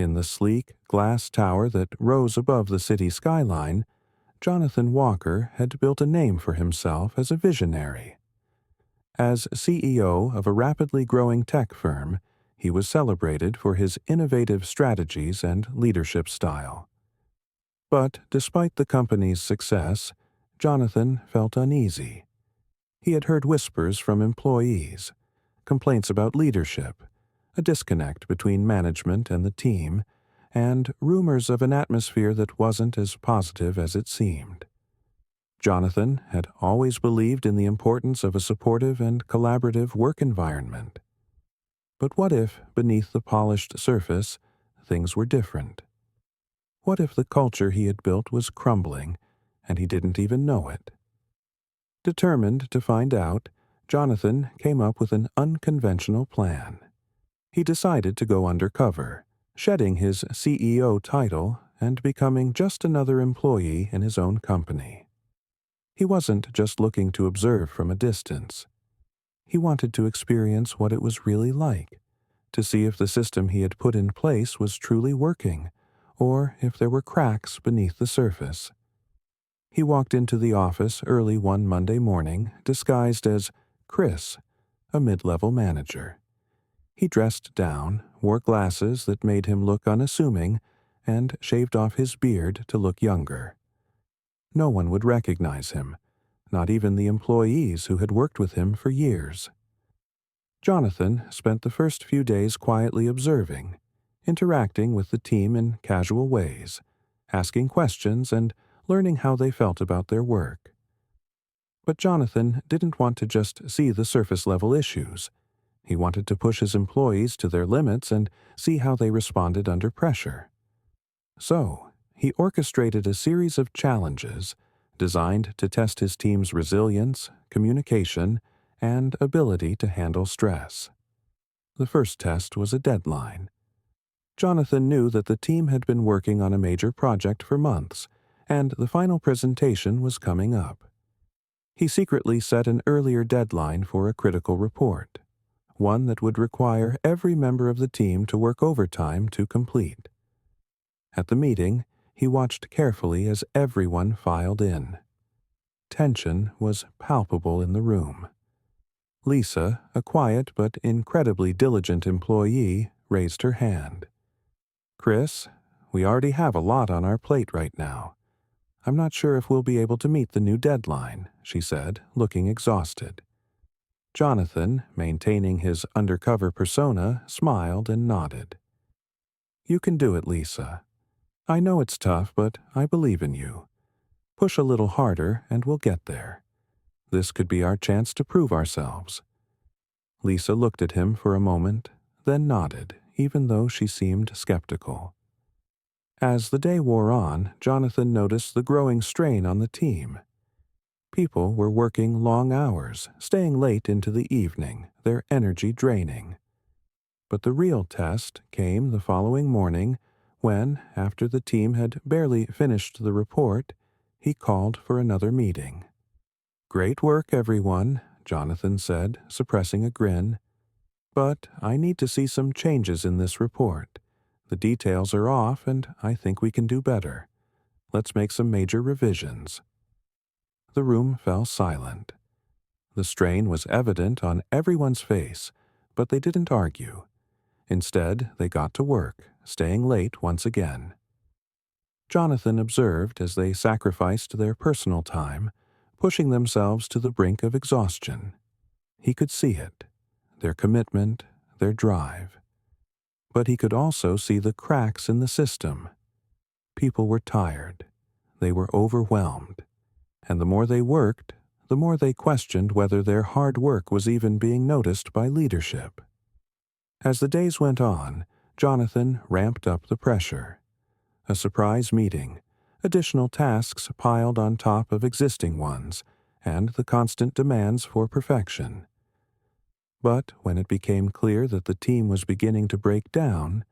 In the sleek glass tower that rose above the city skyline, Jonathan Walker had built a name for himself as a visionary. As CEO of a rapidly growing tech firm, he was celebrated for his innovative strategies and leadership style. But despite the company's success, Jonathan felt uneasy. He had heard whispers from employees, complaints about leadership, a disconnect between management and the team, and rumors of an atmosphere that wasn't as positive as it seemed. Jonathan had always believed in the importance of a supportive and collaborative work environment. But what if, beneath the polished surface, things were different? What if the culture he had built was crumbling, and he didn't even know it? Determined to find out, Jonathan came up with an unconventional plan. He decided to go undercover, shedding his CEO title and becoming just another employee in his own company. He wasn't just looking to observe from a distance. He wanted to experience what it was really like, to see if the system he had put in place was truly working, or if there were cracks beneath the surface. He walked into the office early one Monday morning, disguised as Chris, a mid-level manager. He dressed down, wore glasses that made him look unassuming, and shaved off his beard to look younger. No one would recognize him, not even the employees who had worked with him for years. Jonathan spent the first few days quietly observing, interacting with the team in casual ways, asking questions and learning how they felt about their work. But Jonathan didn't want to just see the surface-level issues. He wanted to push his employees to their limits and see how they responded under pressure. So, he orchestrated a series of challenges designed to test his team's resilience, communication, and ability to handle stress. The first test was a deadline. Jonathan knew that the team had been working on a major project for months, and the final presentation was coming up. He secretly set an earlier deadline for a critical report, one that would require every member of the team to work overtime to complete. At the meeting, he watched carefully as everyone filed in. Tension was palpable in the room. Lisa, a quiet but incredibly diligent employee, raised her hand. "Chris, we already have a lot on our plate right now. I'm not sure if we'll be able to meet the new deadline," she said, looking exhausted. Jonathan, maintaining his undercover persona, smiled and nodded. "You can do it, Lisa. I know it's tough, but I believe in you. Push a little harder and we'll get there. This could be our chance to prove ourselves." Lisa looked at him for a moment, then nodded, even though she seemed skeptical. As the day wore on, Jonathan noticed the growing strain on the team. People were working long hours, staying late into the evening, their energy draining. But the real test came the following morning when, after the team had barely finished the report, he called for another meeting. "Great work, everyone," Jonathan said, suppressing a grin. "But I need to see some changes in this report. The details are off, and I think we can do better. Let's make some major revisions." The room fell silent. The strain was evident on everyone's face, but they didn't argue. Instead, they got to work, staying late once again. Jonathan observed as they sacrificed their personal time, pushing themselves to the brink of exhaustion. He could see it, their commitment, their drive. But he could also see the cracks in the system. People were tired. They were overwhelmed. And the more they worked, the more they questioned whether their hard work was even being noticed by leadership. As the days went on, Jonathan ramped up the pressure. A surprise meeting, additional tasks piled on top of existing ones, and the constant demands for perfection. But when it became clear that the team was beginning to break down,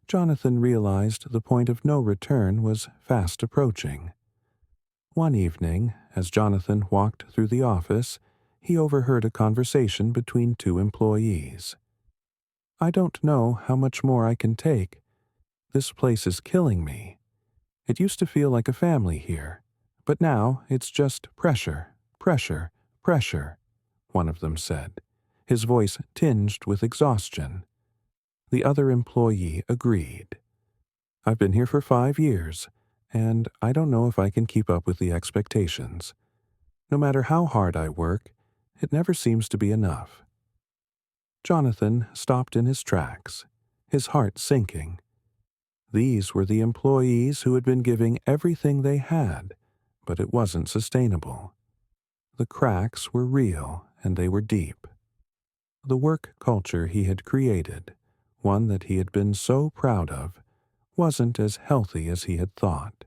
Jonathan realized the point of no return was fast approaching. One evening, as Jonathan walked through the office, he overheard a conversation between two employees. "I don't know how much more I can take. This place is killing me. It used to feel like a family here, but now it's just pressure, pressure, pressure, one of them said, his voice tinged with exhaustion. The other employee agreed. I've been here for 5 years, and I don't know if I can keep up with the expectations. No matter how hard I work, it never seems to be enough. Jonathan stopped in his tracks, his heart sinking. These were the employees who had been giving everything they had, but it wasn't sustainable. The cracks were real and they were deep. The work culture he had created, one that he had been so proud of, wasn't as healthy as he had thought.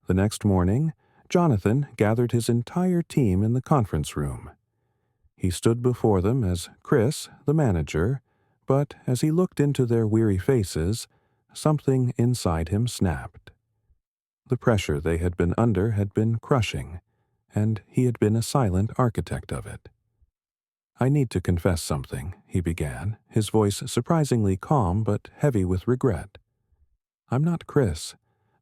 The next morning, Jonathan gathered his entire team in the conference room. He stood before them as Chris, the manager, but as he looked into their weary faces, something inside him snapped. The pressure they had been under had been crushing, and he had been a silent architect of it. I need to confess something, he began, his voice surprisingly calm but heavy with regret. I'm not Chris.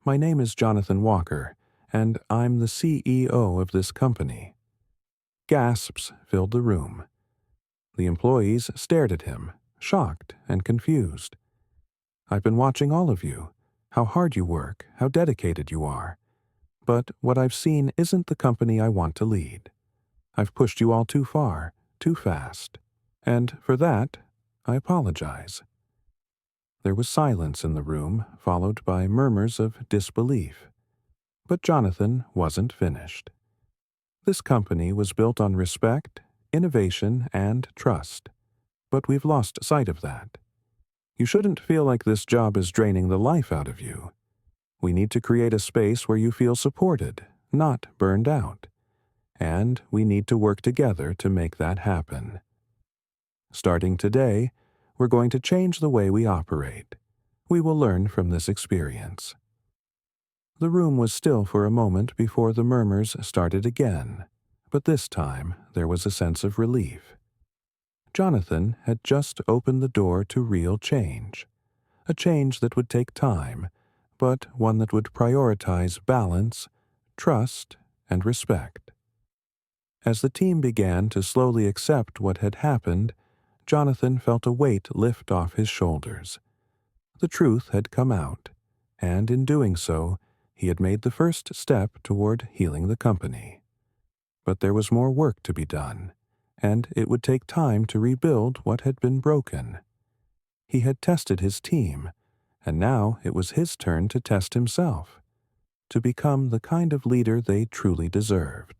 My name is Jonathan Walker, and I'm the CEO of this company. Gasps filled the room. The employees stared at him, shocked and confused. I've been watching all of you, how hard you work, how dedicated you are. But what I've seen isn't the company I want to lead. I've pushed you all too far, too fast. And for that, I apologize. There was silence in the room, followed by murmurs of disbelief. But Jonathan wasn't finished. This company was built on respect, innovation, and trust. But we've lost sight of that. You shouldn't feel like this job is draining the life out of you. We need to create a space where you feel supported, not burned out. And we need to work together to make that happen. Starting today, we're going to change the way we operate. We will learn from this experience. The room was still for a moment before the murmurs started again, but this time there was a sense of relief. Jonathan had just opened the door to real change, a change that would take time, but one that would prioritize balance, trust, and respect. As the team began to slowly accept what had happened, Jonathan felt a weight lift off his shoulders. The truth had come out, and in doing so, he had made the first step toward healing the company. But there was more work to be done, and it would take time to rebuild what had been broken. He had tested his team, and now it was his turn to test himself, to become the kind of leader they truly deserved.